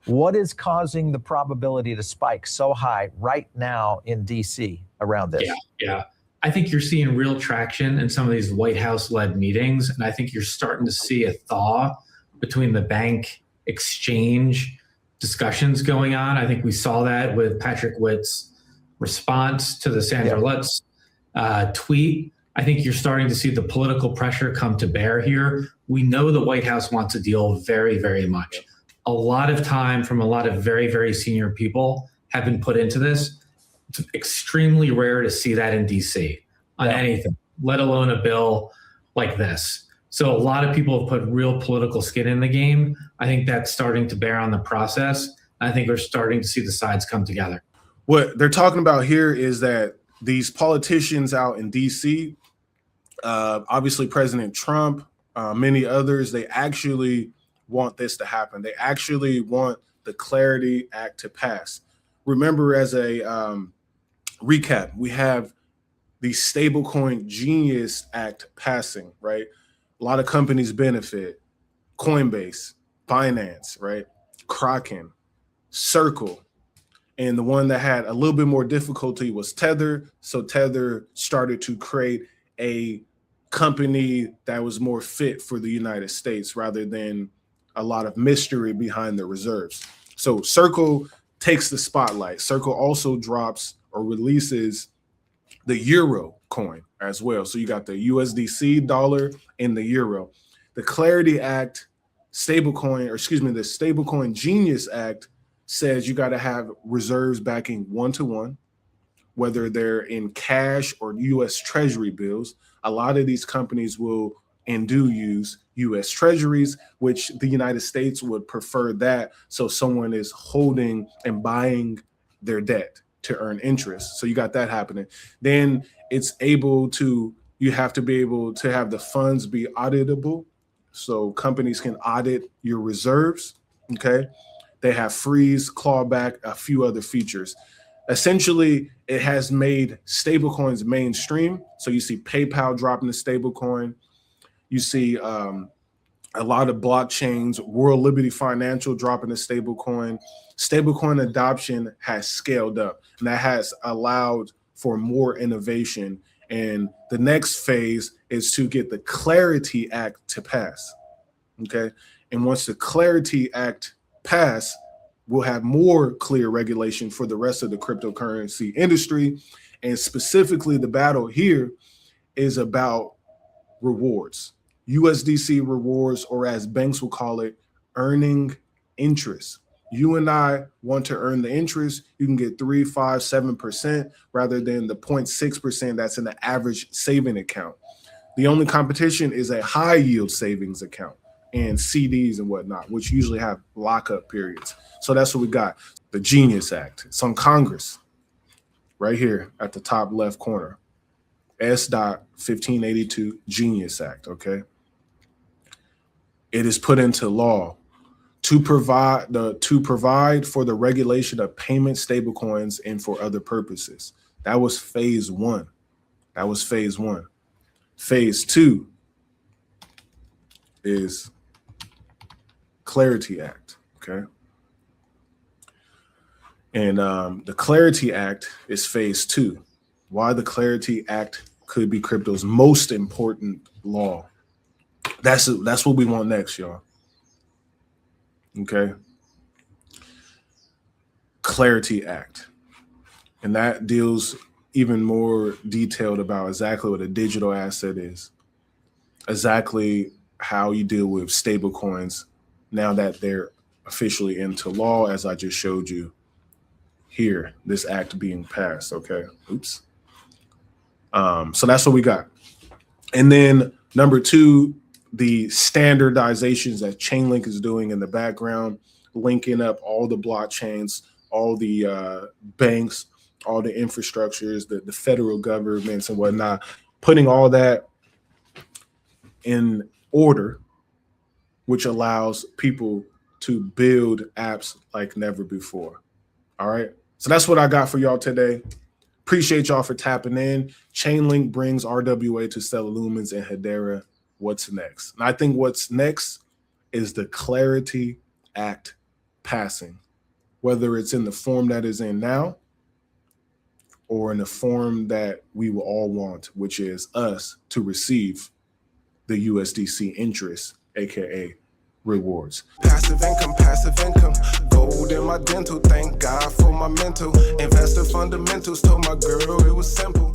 What is causing the probability to spike so high right now in DC around this? Yeah. I think you're seeing real traction in some of these White House-led meetings, and I think you're starting to see a thaw between the bank exchange discussions going on. I think we saw that with Patrick Witt's response to the Sandra Lutz tweet. I think you're starting to see the political pressure come to bear here. We know the White House wants a deal very, very much. A lot of time from a lot of very, very senior people have been put into this. It's extremely rare to see that in DC on anything, let alone a bill like this. So a lot of people have put real political skin in the game. I think that's starting to bear on the process. I think we're starting to see the sides come together. What they're talking about here is that these politicians out in DC, obviously President Trump, many others, they actually want this to happen. They actually want the Clarity Act to pass. Remember, as a recap, we have the Stablecoin Genius Act passing, right? A lot of companies benefit. Coinbase, Binance, right? Kraken, Circle. And the one that had a little bit more difficulty was Tether. So Tether started to create a company that was more fit for the United States rather than a lot of mystery behind the reserves. So Circle takes the spotlight. Circle also drops or releases the Euro coin as well. So you got the USDC dollar and the Euro. The Clarity Act stablecoin, or excuse me, the Stablecoin Genius Act says you got to have reserves backing 1-to-1, whether they're in cash or US Treasury bills. A lot of these companies will and do use US Treasuries, which the United States would prefer that. So someone is holding and buying their debt to earn interest. So you got that happening. Then it's able to, you have to be able to have the funds be auditable. So companies can audit your reserves. Okay. They have freeze, clawback, a few other features. Essentially, it has made stablecoins mainstream. So you see PayPal dropping the stablecoin. You see a lot of blockchains, World Liberty Financial dropping a stablecoin. Stablecoin adoption has scaled up, and that has allowed for more innovation. And the next phase is to get the Clarity Act to pass. Okay. And once the Clarity Act pass, we'll have more clear regulation for the rest of the cryptocurrency industry. And specifically, the battle here is about rewards, USDC rewards, or as banks will call it, earning interest. You and I want to earn the interest. You can get 3%, 5%, 7% rather than the 0.6% that's in the average saving account. The only competition is a high yield savings account and CDs and whatnot, which usually have lockup periods. So that's what we got. The Genius Act. It's on Congress right here at the top left corner. S.1582 Genius Act, okay? It is put into law to provide for the regulation of payment stablecoins and for other purposes. That was phase one. Phase two is Clarity Act, okay? And the Clarity Act is phase two. Why the Clarity Act could be crypto's most important law. That's what we want next, y'all. Okay. Clarity Act. And that deals even more detailed about exactly what a digital asset is, exactly how you deal with stable coins now that they're officially into law, as I just showed you here, this act being passed. Okay. Oops. So that's what we got. And then number two, the standardizations that Chainlink is doing in the background, linking up all the blockchains, all the banks, all the infrastructures, the federal governments and whatnot, putting all that in order, which allows people to build apps like never before. All right. So that's what I got for y'all today. Appreciate y'all for tapping in. Chainlink brings RWA to Stellar Lumens and Hedera. What's next? And I think what's next is the Clarity Act passing, whether it's in the form that is in now or in the form that we will all want, which is us to receive the USDC interest, aka rewards. Passive income, gold in my dental. Thank God for my mental. Investor fundamentals, told my girl it was simple.